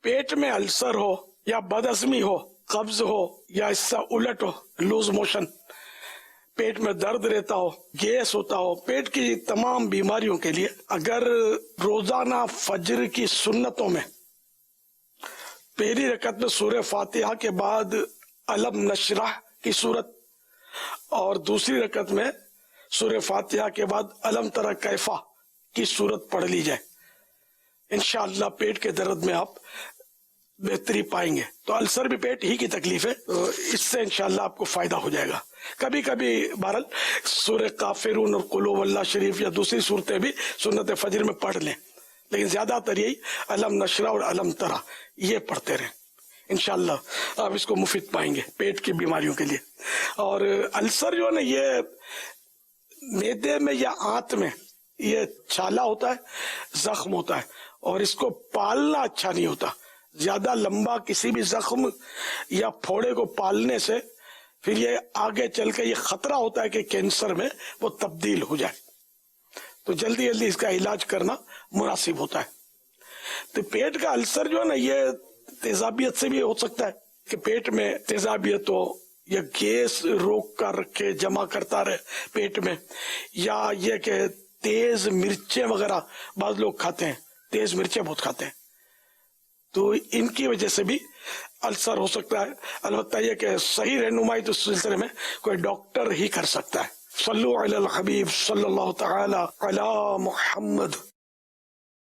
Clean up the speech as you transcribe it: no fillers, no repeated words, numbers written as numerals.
پیٹ میں السر ہو یا بدہضمی ہو، قبض ہو یا اس سے الٹ ہو، لوز موشن، پیٹ میں درد رہتا ہو، گیس ہوتا ہو، پیٹ کی تمام بیماریوں کے لیے اگر روزانہ فجر کی سنتوں میں پہلی رکعت میں سورہ فاتحہ کے بعد الم نشرح کی صورت اور دوسری رکعت میں سورہ فاتحہ کے بعد الم تری کیف کی صورت پڑھ لی جائے، انشاءاللہ پیٹ کے درد میں آپ بہتری پائیں گے۔ تو السر بھی پیٹ ہی کی تکلیف ہے، اس سے انشاءاللہ آپ کو فائدہ ہو جائے گا۔ کبھی کبھی بہرحال سورہ کافرون اور قل هو اللہ شریف یا دوسری صورتیں بھی سنت فجر میں پڑھ لیں، لیکن زیادہ تر یہی الم نشرح اور الم تری یہ پڑھتے رہیں، انشاءاللہ آپ اس کو مفید پائیں گے پیٹ کی بیماریوں کے لیے۔ اور السر جو ہے نا، یہ معدے میں یا آنت میں یہ چھالا ہوتا ہے، زخم ہوتا ہے، اور اس کو پالنا اچھا نہیں ہوتا۔ زیادہ لمبا کسی بھی زخم یا پھوڑے کو پالنے سے پھر یہ آگے چل کے یہ خطرہ ہوتا ہے کہ کینسر میں وہ تبدیل ہو جائے، تو جلدی جلدی اس کا علاج کرنا مناسب ہوتا ہے۔ تو پیٹ کا السر جو ہے نا، یہ تیزابیت سے بھی ہو سکتا ہے کہ پیٹ میں تیزابیت ہو یا گیس روک کر رکھے جمع کرتا رہے پیٹ میں، یا یہ کہ تیز مرچیں وغیرہ بعض لوگ کھاتے ہیں، تیز مرچیں بہت کھاتے ہیں، تو ان کی وجہ سے بھی السر ہو سکتا ہے۔ البتہ یہ کہ صحیح رہنمائی تو اس سلسلے میں کوئی ڈاکٹر ہی کر سکتا ہے۔ صلو علی الحبیب صلی اللہ تعالی علی محمد۔